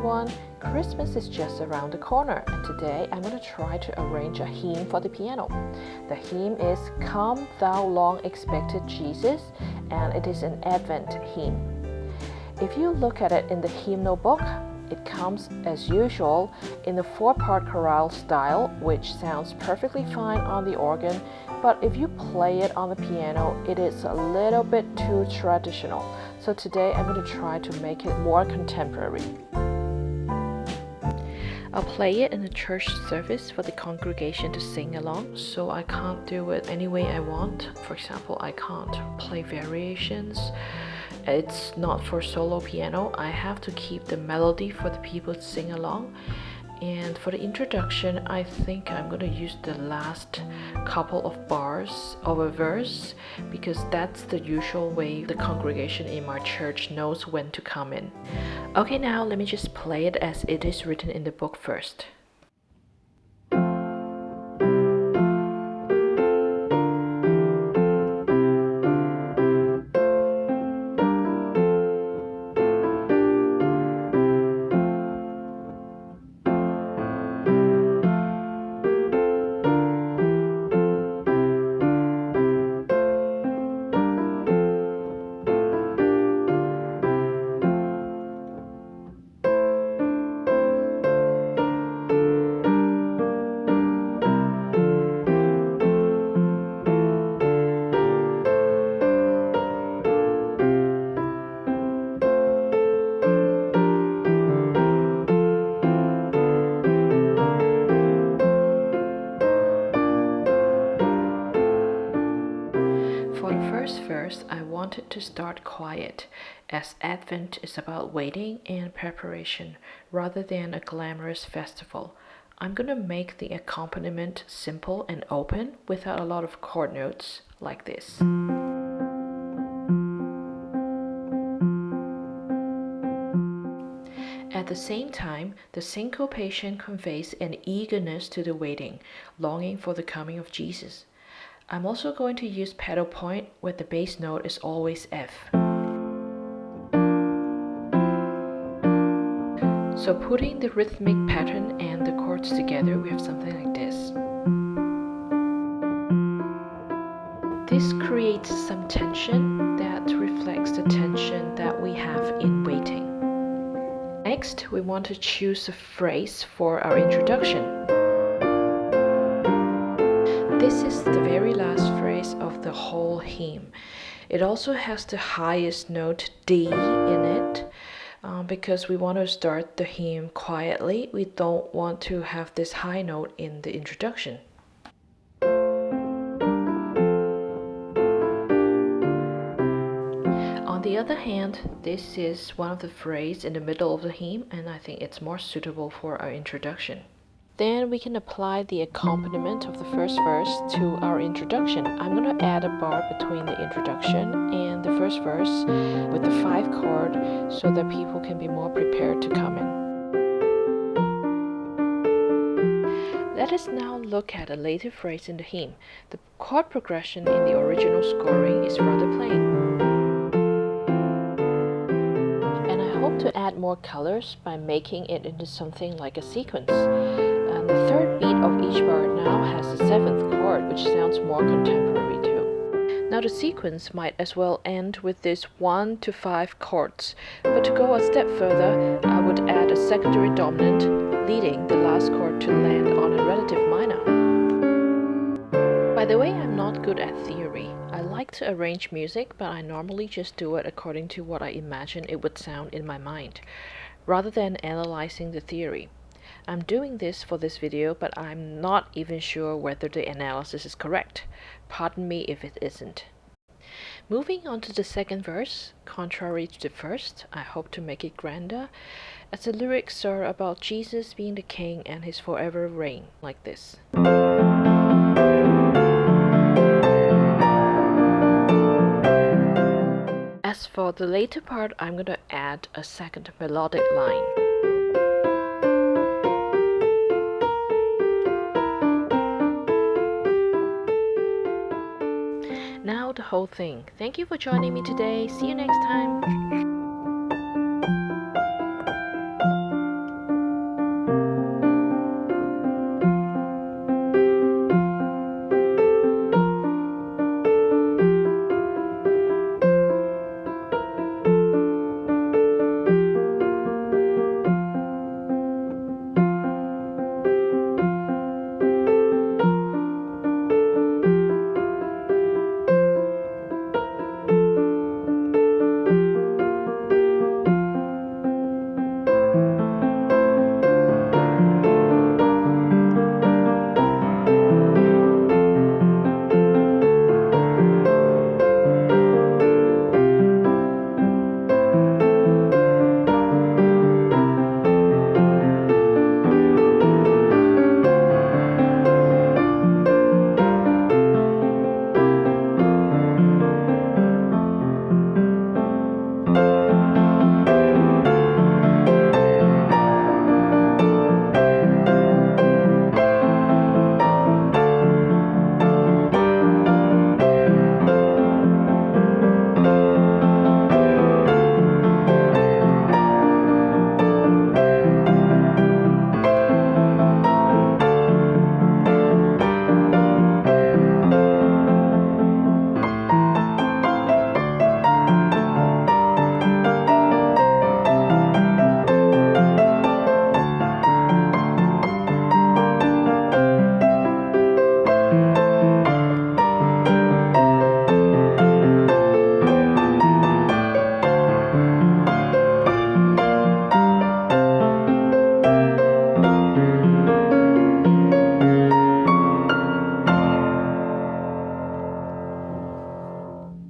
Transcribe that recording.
everyone. Christmas is just around the corner, and today I'm going to try to arrange a hymn for the piano. The hymn is Come Thou Long Expected Jesus, and it is an Advent hymn. If you look at it in the hymnal book, it comes as usual in the 4-part chorale style, which sounds perfectly fine on the organ, but if you play it on the piano, it is a little bit too traditional. So today I'm going to try to make it more contemporary. I'll play it in a church service for the congregation to sing along, so I can't do it any way I want. For example, I can't play variations. It's not for solo piano. I have to keep the melody for the people to sing along. And for the introduction, I think I'm going to use the last couple of bars of a verse, because that's the usual way the congregation in my church knows when to come in. Okay, now let me just play it as it is written in the book first. For the first verse, I wanted to start quiet, as Advent is about waiting and preparation rather than a glamorous festival. I'm going to make the accompaniment simple and open without a lot of chord notes, like this. At the same time, the syncopation conveys an eagerness to the waiting, longing for the coming of Jesus. I'm also going to use pedal point where the bass note is always F. So putting the rhythmic pattern and the chords together, we have something like this. This creates some tension that reflects the tension that we have in waiting. Next, we want to choose a phrase for our introduction. This is the very last phrase of the whole hymn. It also has the highest note D in it because we want to start the hymn quietly. We don't want to have this high note in the introduction. On the other hand, this is one of the phrases in the middle of the hymn, and I think it's more suitable for our introduction. Then we can apply the accompaniment of the first verse to our introduction. I'm going to add a bar between the introduction and the first verse with the 5 chord so that people can be more prepared to come in. Let us now look at a later phrase in the hymn. The chord progression in the original scoring is rather plain. And I hope to add more colors by making it into something like a sequence. The third beat of each bar now has the 7th chord, which sounds more contemporary too. Now the sequence might as well end with this 1 to 5 chords, but to go a step further, I would add a secondary dominant leading the last chord to land on a relative minor. By the way, I'm not good at theory. I like to arrange music, but I normally just do it according to what I imagine it would sound in my mind, rather than analyzing the theory. I'm doing this for this video, but I'm not even sure whether the analysis is correct. Pardon me if it isn't. Moving on to the second verse, contrary to the first, I hope to make it grander, as the lyrics are about Jesus being the king and his forever reign, like this. As for the later part, I'm going to add a second melodic line. Now the whole thing. Thank you for joining me today. See you next time.